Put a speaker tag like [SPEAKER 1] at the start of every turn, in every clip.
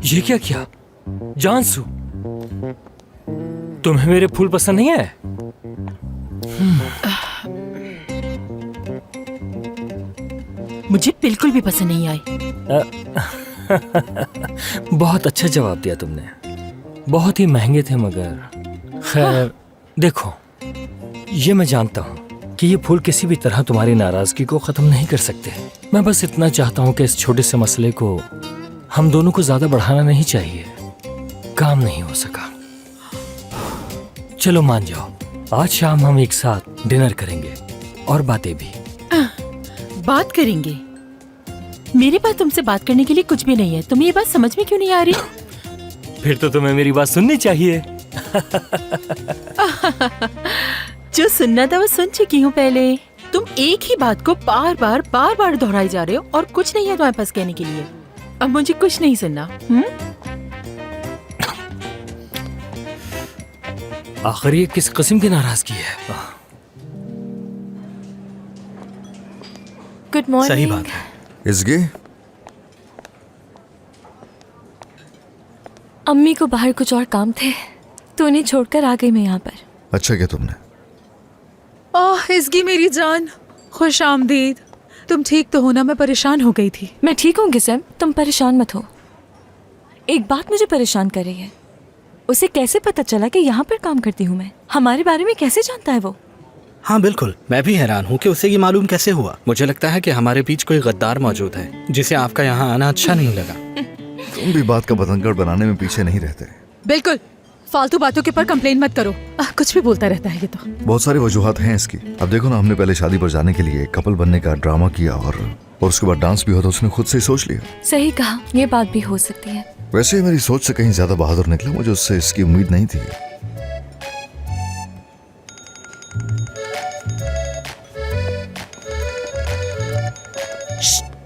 [SPEAKER 1] ये क्या किया? जानसू, तुम्हें मेरे फूल पसंद नहीं है?
[SPEAKER 2] मुझे बिल्कुल भी पसंद नहीं आई।
[SPEAKER 1] बहुत अच्छा जवाब दिया तुमने। बहुत ही महंगे थे मगर खैर देखो, ये मैं जानता हूँ कि ये फूल किसी भी तरह तुम्हारी नाराजगी को खत्म नहीं कर सकते। मैं बस इतना चाहता हूँ कि इस छोटे से मसले को हम दोनों को ज्यादा बढ़ाना नहीं चाहिए। काम नहीं हो सका, चलो मान जाओ, आज शाम हम एक साथ डिनर करेंगे और बातें भी।
[SPEAKER 2] बात करेंगे? मेरे पास तुमसे बात करने के लिए कुछ भी नहीं है। तुम्हें ये बात समझ में क्यों नहीं आ रही?
[SPEAKER 1] फिर तो तुम्हें मेरी बात सुननी चाहिए।
[SPEAKER 2] जो सुनना था वो सुन चुकी हूँ पहले। तुम एक ही बात को बार बार दोहराई जा रहे हो और कुछ नहीं है तुम्हारे पास कहने के लिए। अब मुझे कुछ नहीं सुनना।
[SPEAKER 1] आखिर ये किस किस्म की नाराजगी है?
[SPEAKER 3] Good morning.
[SPEAKER 4] सही बात है।
[SPEAKER 5] इसके
[SPEAKER 3] अम्मी को बाहर कुछ और काम थे तो उन्हें छोड़कर आ गई मैं यहाँ पर।
[SPEAKER 5] अच्छा किया तुमने।
[SPEAKER 2] ओह इसकी मेरी जान, खुश आमदीद। तुम ठीक तो हो ना? मैं परेशान हो गई थी।
[SPEAKER 3] मैं ठीक हूँ गिसम, तुम परेशान मत हो। एक बात मुझे परेशान कर रही है, उसे कैसे पता चला कि यहाँ पर काम करती हूँ मैं? हमारे बारे में कैसे जानता है वो?
[SPEAKER 4] हाँ बिल्कुल, मैं भी हैरान हूँ कि उसे ये मालूम कैसे हुआ। मुझे लगता है कि हमारे बीच कोई गद्दार मौजूद है जिसे आपका यहाँ आना अच्छा नहीं लगा।
[SPEAKER 5] तुम भी बात का बतंगड़ बनाने में पीछे नहीं रहते।
[SPEAKER 2] बिल्कुल फालतू बातों के ऊपर कंप्लेन मत करो। कुछ भी बोलता रहता है ये तो।
[SPEAKER 5] बहुत सारी वजूहात हैं इसकी। अब देखो ना, हमने पहले शादी पर जाने के लिए कपल बनने का ड्रामा किया और उसके बाद डांस भी हुआ तो उसने खुद से ही सोच लिया।
[SPEAKER 3] सही कहा, ये बात भी हो सकती है।
[SPEAKER 5] वैसे मेरी सोच से कहीं ज्यादा बहादुर निकला। मुझे उससे इसकी उम्मीद नहीं थी।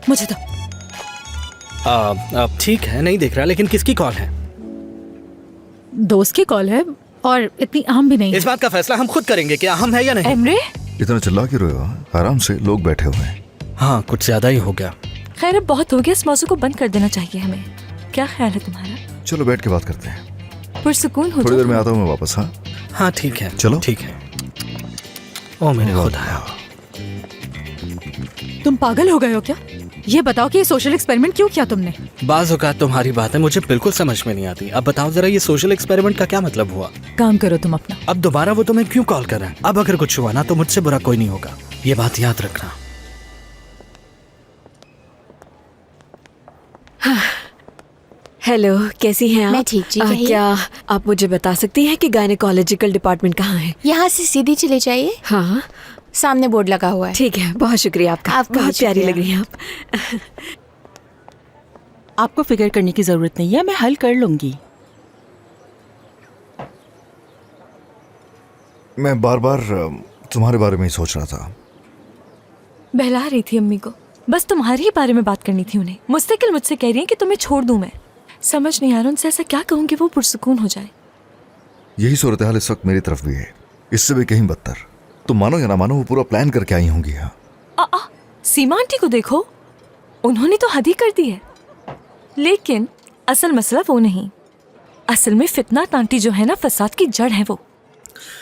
[SPEAKER 2] मुझे तो
[SPEAKER 4] अब ठीक है, नहीं दिख रहा, लेकिन किसकी कॉल है?
[SPEAKER 2] दोस्त की कॉल है और इतनी अहम भी नहीं।
[SPEAKER 4] इस बात का फैसला हम खुद करेंगे कि अहम है या नहीं।
[SPEAKER 3] एमरे,
[SPEAKER 5] इतना चिल्ला क्यों रहे हो? आराम से, लोग बैठे हुए हैं।
[SPEAKER 4] हाँ कुछ ज्यादा ही हो गया।
[SPEAKER 3] खैर अब बहुत हो गया, इस मौजू को बंद कर देना चाहिए हमें। क्या ख्याल है तुम्हारा?
[SPEAKER 5] चलो बैठ के बात करते हैं।
[SPEAKER 3] पुरसुकून हो
[SPEAKER 5] थोड़ी देर में
[SPEAKER 3] जाओ।
[SPEAKER 5] आता हूँ मैं वापस। हाँ
[SPEAKER 4] हाँ ठीक है,
[SPEAKER 5] चलो।
[SPEAKER 4] ठीक है। ओ मेरे खुदा,
[SPEAKER 2] तुम पागल हो गए हो क्या? ये बताओ कि ये सोशल एक्सपेरिमेंट क्यों किया तुमने?
[SPEAKER 4] बाज औकात तुम्हारी बात है मुझे बिल्कुल समझ में नहीं आती। अब बताओ जरा, ये सोशल एक्सपेरिमेंट का क्या मतलब हुआ?
[SPEAKER 2] काम करो तुम अपना।
[SPEAKER 4] अब दोबारा वो तुम्हें क्यों कॉल कर रहा है? अब अगर कुछ हुआ ना तो मुझसे बुरा कोई नहीं होगा, ये बात याद रखना।
[SPEAKER 6] हेलो, कैसी हैं आप?
[SPEAKER 7] मैं ठीक, जी कहिए।
[SPEAKER 6] क्या आप मुझे बता सकती हैं कि गायनेकोलॉजिकल डिपार्टमेंट कहाँ है?
[SPEAKER 7] यहाँ से सीधी चले जाइए,
[SPEAKER 6] हाँ
[SPEAKER 7] सामने बोर्ड लगा हुआ है।
[SPEAKER 6] ठीक है, बहुत शुक्रिया आपका।
[SPEAKER 7] आपका
[SPEAKER 6] बहुत प्यारी
[SPEAKER 7] शुक्रिया।
[SPEAKER 6] लग रही हैं आप।
[SPEAKER 2] आपको फिक्र करने की जरूरत नहीं है, मैं हल कर लूंगी।
[SPEAKER 5] मैं बार बार तुम्हारे बारे में ही सोच रहा था।
[SPEAKER 3] बहला रही थी अम्मी को, बस तुम्हारे ही बारे में बात करनी थी उन्हें। मुस्तकिल मुझसे कह रही हैं कि तुम्हें छोड़ दूं मैं। समझ नहीं आ रहा उनसे ऐसा क्या कहूँ कि वो पुरसुकून हो जाए।
[SPEAKER 5] यही सूरत हाल इस वक्त मेरी तरफ भी है, इससे भी कहीं बदतर। तुम मानो या ना मानो, वो पूरा प्लान करके आई होंगी। हाँ
[SPEAKER 3] सीमा आंटी को देखो, उन्होंने तो हद ही कर दी है। लेकिन असल मसला वो नहीं, असल में फितनात आंटी जो है ना, फसाद की जड़ है वो।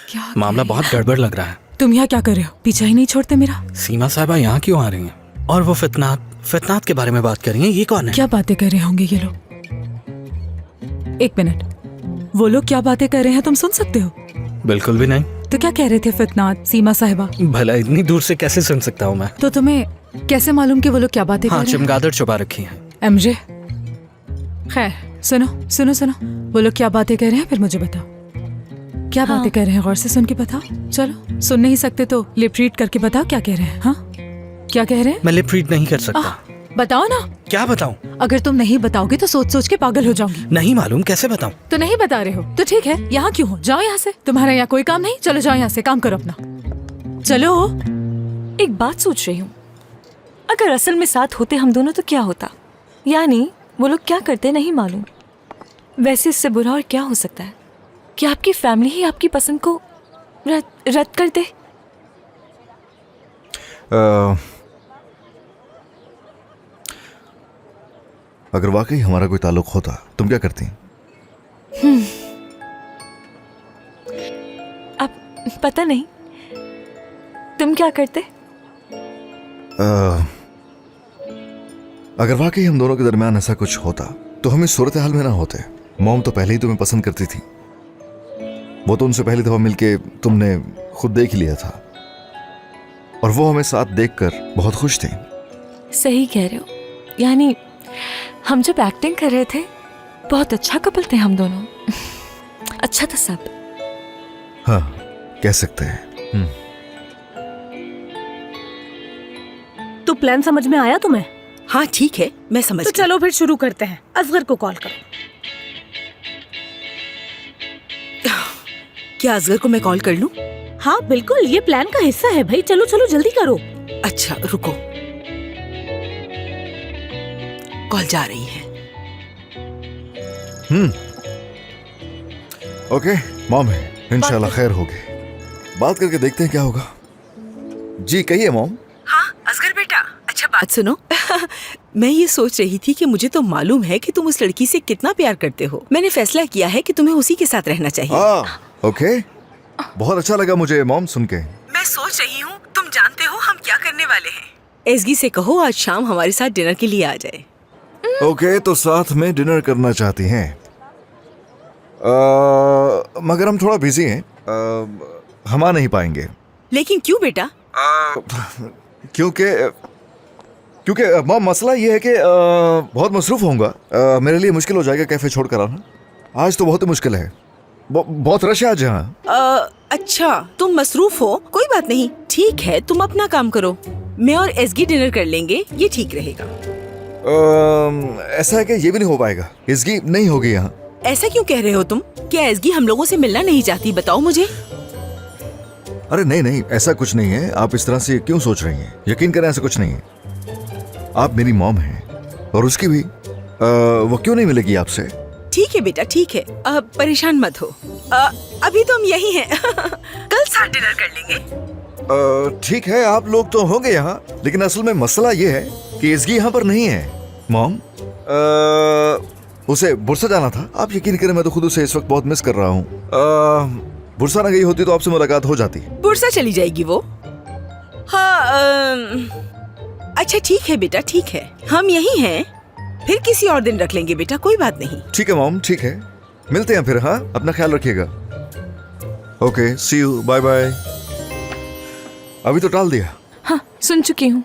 [SPEAKER 2] क्या
[SPEAKER 4] मामला बहुत गड़बड़ लग रहा है।
[SPEAKER 2] तुम यहाँ क्या कर रहे हो? पीछा ही नहीं छोड़ते मेरा।
[SPEAKER 4] सीमा साहबा यहाँ क्यों आ रही हैं? और वो फितनात के बारे में बात कर रही हैं, ये कौन है?
[SPEAKER 2] क्या बातें कर रहे होंगे ये लोग? एक मिनट, वो लोग क्या बातें कर रहे हैं तुम सुन सकते हो?
[SPEAKER 4] बिल्कुल भी नहीं।
[SPEAKER 2] तो क्या कह रहे थे फितनात, सीमा साहिबा?
[SPEAKER 4] भला इतनी दूर से कैसे सुन सकता हूँ मैं?
[SPEAKER 2] तो तुम्हें कैसे मालूम कि वो लोग क्या बातें
[SPEAKER 4] हाँ,
[SPEAKER 2] कर रहे हैं?
[SPEAKER 4] चमगादड़ छुपा रखी है।
[SPEAKER 2] एमजे, खैर सुनो सुनो सुनो, वो लोग क्या बातें कर रहे हैं फिर मुझे बताओ। क्या
[SPEAKER 3] हाँ।
[SPEAKER 2] बातें कर रहे हैं गौर से सुन के बताओ। चलो, सुन नहीं सकते तो लिप रीड करके बताओ क्या कह रहे हैं। हाँ क्या कह रहे हैं?
[SPEAKER 4] मैं लिप रीड नहीं कर सकता।
[SPEAKER 2] बताओ ना।
[SPEAKER 4] क्या बताऊं?
[SPEAKER 2] अगर तुम नहीं बताओगे तो सोच सोच के पागल हो जाऊंगी।
[SPEAKER 4] नहीं मालूम, कैसे बताऊं?
[SPEAKER 2] तो नहीं बता रहे हो तो ठीक है, यहाँ क्यों हो? जाओ यहाँ से, तुम्हारा यहाँ कोई काम नहीं। चलो जाओ यहाँ से, काम करो अपना, चलो।
[SPEAKER 3] एक बात सोच रही हूँ, अगर असल में साथ होते हम दोनों तो क्या होता? यानी वो लोग क्या करते नहीं मालूम। वैसे इससे बुरा और क्या हो सकता है कि आपकी फैमिली ही आपकी पसंद को रद्द कर दे।
[SPEAKER 5] अगर वाकई हमारा कोई ताल्लुक होता तुम क्या करती?
[SPEAKER 3] अब पता नहीं तुम क्या करते।
[SPEAKER 5] अगर वाकई हम दोनों के दरमियान ऐसा कुछ होता तो हम इस सूरत हाल में ना होते। मॉम तो पहले ही तुम्हें पसंद करती थी। वो तो उनसे पहली दफा मिलके तुमने खुद देख लिया था और वो हमें साथ देखकर बहुत खुश थी।
[SPEAKER 3] सही कह रहे हो, यानी हम जब एक्टिंग कर रहे थे बहुत अच्छा कपल थे हम दोनों। अच्छा था सब।
[SPEAKER 5] हाँ, कह सकते हैं।
[SPEAKER 8] तो प्लान समझ में आया तुम्हें?
[SPEAKER 2] हाँ ठीक है, मैं समझ
[SPEAKER 8] तो चलो फिर शुरू करते हैं। असगर को कॉल करो।
[SPEAKER 2] क्या असगर को मैं कॉल कर लूं?
[SPEAKER 8] हाँ बिल्कुल, ये प्लान का हिस्सा है भाई। चलो चलो जल्दी करो।
[SPEAKER 2] अच्छा रुको, कॉल जा रही है।
[SPEAKER 5] ओके, मॉम है, इंशाल्लाह खैर होगी। बात करके देखते हैं क्या होगा। जी कहिए मॉम।
[SPEAKER 2] हाँ असगर बेटा, अच्छा बात सुनो। मैं ये सोच रही थी कि मुझे तो मालूम है कि तुम उस लड़की से कितना प्यार करते हो। मैंने फैसला किया है कि तुम्हें उसी के साथ रहना चाहिए।
[SPEAKER 5] ओके, बहुत अच्छा लगा मुझे मॉम सुन के।
[SPEAKER 2] मैं सोच रही हूँ, तुम जानते हो हम क्या करने वाले हैं। एसगी से कहो आज शाम हमारे साथ डिनर के लिए आ जाए।
[SPEAKER 5] ओके, तो साथ में डिनर करना चाहती हैं। मगर हम थोड़ा बिजी हैं, हम आ नहीं पाएंगे।
[SPEAKER 2] लेकिन क्यों बेटा?
[SPEAKER 5] क्योंकि मॉम मसला ये है कि बहुत मसरूफ होऊंगा। मेरे लिए मुश्किल हो जाएगा कैफे छोड़ कर आना। आज तो बहुत ही मुश्किल है, बहुत रश है आज यहाँ।
[SPEAKER 2] अच्छा तुम मसरूफ हो, कोई बात नहीं, ठीक है तुम अपना काम करो। मैं और एसगी डिनर कर लेंगे, ये ठीक रहेगा।
[SPEAKER 5] ऐसा है कि ये भी नहीं हो पाएगा, इसकी नहीं होगी यहाँ।
[SPEAKER 2] ऐसा क्यों कह रहे हो तुम? क्या एसगी हम लोगों से मिलना नहीं चाहती? बताओ मुझे।
[SPEAKER 5] अरे नहीं नहीं, ऐसा कुछ नहीं है। आप इस तरह से क्यों सोच रही हैं? यकीन करें ऐसा कुछ नहीं है। आप मेरी मॉम हैं और उसकी भी वो क्यों नहीं मिलेगी आपसे?
[SPEAKER 2] ठीक है बेटा ठीक है, परेशान मत हो। अभी तो हम यही हैं। कल साथ डिनर कर लेंगे।
[SPEAKER 5] ठीक है, आप लोग तो होंगे यहाँ, लेकिन असल में मसला ये है कि इसकी यहाँ पर नहीं है। मॉम, उसे बुरसा जाना था। आप यकीन करें मैं तो खुद उसे इस वक्त बहुत मिस कर रहा हूँ। बुरसा न गई होती तो आपसे मुलाकात हो जाती।
[SPEAKER 2] बुरसा चली जाएगी वो। हाँ अच्छा ठीक है बेटा ठीक है, हम यही हैं। फिर किसी और दिन रख लेंगे बेटा, कोई बात नहीं।
[SPEAKER 5] ठीक है मॉम, ठीक है, मिलते हैं फिर। हाँ, अपना ख्याल रखिएगा। Okay, see you, bye bye. अभी तो टाल दिया।
[SPEAKER 3] हाँ सुन चुकी हूँ।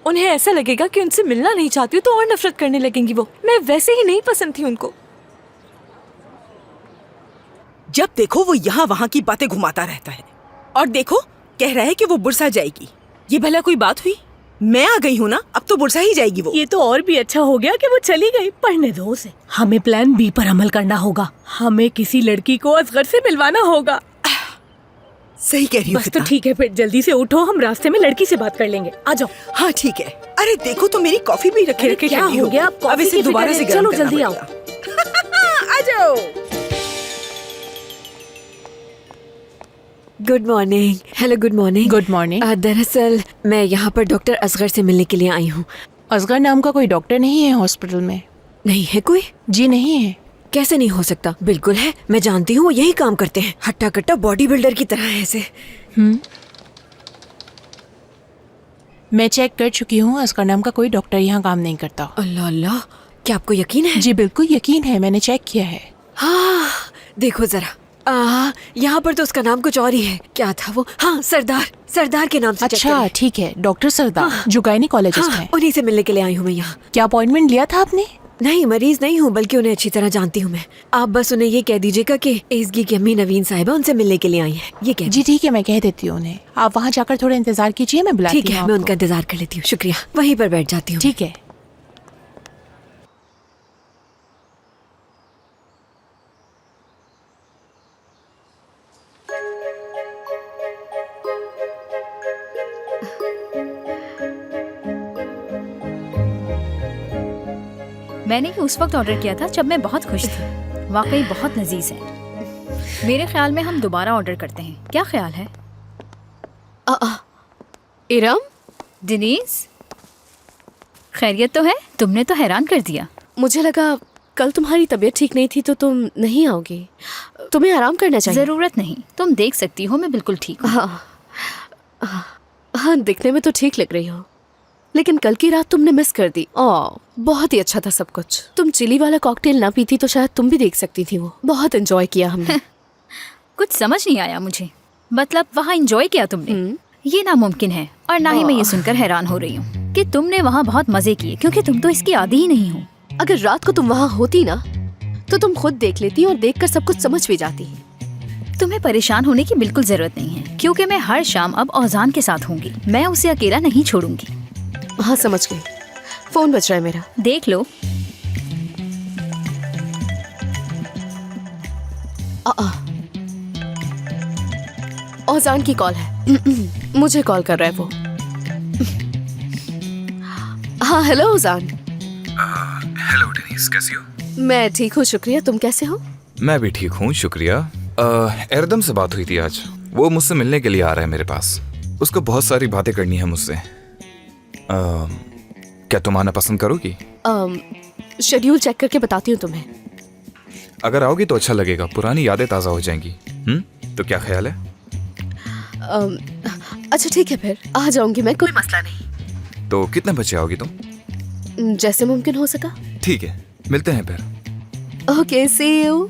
[SPEAKER 3] उन्हें ऐसा लगेगा कि उनसे मिलना नहीं चाहती हूँ तो और नफरत करने लगेंगी वो। मैं वैसे ही नहीं पसंद थी उनको।
[SPEAKER 2] जब देखो वो यहाँ वहाँ की बातें घुमाता रहता है और देखो कह रहा है कि वो बुरसा जाएगी। ये भला कोई बात हुई? मैं आ गई हूँ ना, अब तो बुरसा ही जाएगी वो।
[SPEAKER 8] ये तो और भी अच्छा हो गया कि वो चली गई। पढ़ने दो उसे। हमें प्लान बी पर अमल करना होगा। हमें किसी लड़की को असगर से मिलवाना होगा।
[SPEAKER 2] सही कह रही हूँ।
[SPEAKER 8] बस तो ठीक है, फिर जल्दी से उठो, हम रास्ते में लड़की से बात कर लेंगे। आ जाओ।
[SPEAKER 2] हाँ ठीक है। अरे देखो तो मेरी कॉफी भी रखे रखे
[SPEAKER 8] क्या हो गया?
[SPEAKER 2] अब इसे दोबारा से
[SPEAKER 8] चलो जल्दी आओ।
[SPEAKER 2] आ जाओ।
[SPEAKER 6] Good morning. Hello, good morning.
[SPEAKER 9] Good morning.
[SPEAKER 6] दरअसल मैं यहाँ पर डॉक्टर असगर से मिलने के लिए आई हूँ।
[SPEAKER 9] असगर नाम का कोई डॉक्टर नहीं है हॉस्पिटल में?
[SPEAKER 6] नहीं है कोई?
[SPEAKER 9] जी नहीं है।
[SPEAKER 6] कैसे नहीं हो सकता? बिल्कुल है, मैं जानती हूँ, वो यही काम करते हैं। हट्टा कट्टा बॉडी बिल्डर की तरह है ऐसे।
[SPEAKER 9] मैं चेक कर चुकी हूँ, असगर नाम का कोई डॉक्टर यहाँ काम नहीं करता।
[SPEAKER 6] अल्लाह अल्लाह, क्या आपको यकीन है?
[SPEAKER 9] जी बिल्कुल यकीन है, मैंने चेक किया है।
[SPEAKER 6] हाँ देखो जरा, यहाँ पर तो उसका नाम कुछ और ही है। क्या था वो? हाँ, सरदार के नाम से चेक
[SPEAKER 9] अच्छा
[SPEAKER 6] करें।
[SPEAKER 9] ठीक है, डॉक्टर सरदार जो गायनिकोलॉजिस्ट हैं।
[SPEAKER 6] उन्हीं से मिलने के लिए आई हूँ मैं यहाँ।
[SPEAKER 9] क्या अपॉइंटमेंट लिया था आपने?
[SPEAKER 6] नहीं, मरीज नहीं हूँ, बल्कि उन्हें अच्छी तरह जानती हूँ मैं। आप बस उन्हें ये कह दीजिएगा कि एसगी की अम्मी नवीन साहिबा उनसे मिलने के लिए आई है। ये कह
[SPEAKER 9] जी ठीक है, मैं कह देती हूँ उन्हें। आप वहाँ जाकर थोड़ा इंतजार कीजिए, मैं बुलाती हूँ।
[SPEAKER 6] ठीक है, मैं उनका इंतजार कर लेती हूँ। शुक्रिया, वहीं पर बैठ जाती हूँ।
[SPEAKER 9] ठीक है।
[SPEAKER 10] मैंने ये उस वक्त ऑर्डर किया था जब मैं बहुत खुश थी। वाकई बहुत लजीज है। मेरे ख्याल में हम दोबारा ऑर्डर करते हैं, क्या ख्याल है?
[SPEAKER 7] इरम,
[SPEAKER 10] दिनीज, खैरियत तो है? तुमने तो हैरान कर दिया।
[SPEAKER 11] मुझे लगा कल तुम्हारी तबीयत ठीक नहीं थी तो तुम नहीं आओगी। तुम्हें आराम करना चाहिए।
[SPEAKER 10] जरूरत नहीं, तुम देख सकती हो मैं बिल्कुल ठीक हूँ।
[SPEAKER 11] हाँ, दिखने में तो ठीक लग रही हो, लेकिन कल की रात तुमने मिस कर दी। बहुत ही अच्छा था सब कुछ। तुम चिली वाला कॉकटेल ना पीती तो शायद तुम भी देख सकती थी। वो बहुत एंजॉय किया हमने।
[SPEAKER 10] कुछ समझ नहीं आया मुझे, मतलब वहाँ एंजॉय किया तुमने? ये नामुमकिन है, और ना ही मैं ये सुनकर हैरान हो रही हूँ कि तुमने वहाँ बहुत मजे किए, क्योंकि तुम तो इसकी आदी ही नहीं हो।
[SPEAKER 11] अगर रात को तुम वहाँ होती ना तो तुम खुद देख लेती और देखकर सब कुछ समझ भी जाती।
[SPEAKER 10] तुम्हें परेशान होने की बिल्कुल जरूरत नहीं है, क्योंकि मैं हर शाम अब औजान के साथ होंगी। मैं उसे अकेला नहीं छोड़ूंगी।
[SPEAKER 11] हाँ समझ गई। फोन बज रहा है मेरा,
[SPEAKER 10] देख लो।
[SPEAKER 11] औजान की कॉल है। मुझे कॉल कर रहा है वो। हाँ हेलो औजान।
[SPEAKER 12] हेलो डेनिस, कैसी हो?
[SPEAKER 11] मैं ठीक हूँ शुक्रिया, तुम कैसे हो?
[SPEAKER 12] मैं भी ठीक हूँ शुक्रिया। एरदम से बात हुई थी आज। वो मुझसे मिलने के लिए आ रहा है मेरे पास। उसको बहुत सारी बातें करनी है मुझसे। क्या तुम आना पसंद करोगी?
[SPEAKER 11] शेड्यूल चेक करके बताती हूँ तुम्हें।
[SPEAKER 12] अगर आओगी तो अच्छा लगेगा, पुरानी यादें ताज़ा हो जाएंगी। तो क्या ख्याल है?
[SPEAKER 11] अच्छा ठीक है, फिर आ जाऊंगी मैं, कोई मसला नहीं।
[SPEAKER 12] तो कितने बजे आओगी तुम?
[SPEAKER 11] जैसे मुमकिन हो सका।
[SPEAKER 12] ठीक है, मिलते हैं फिर।
[SPEAKER 11] Okay, see you.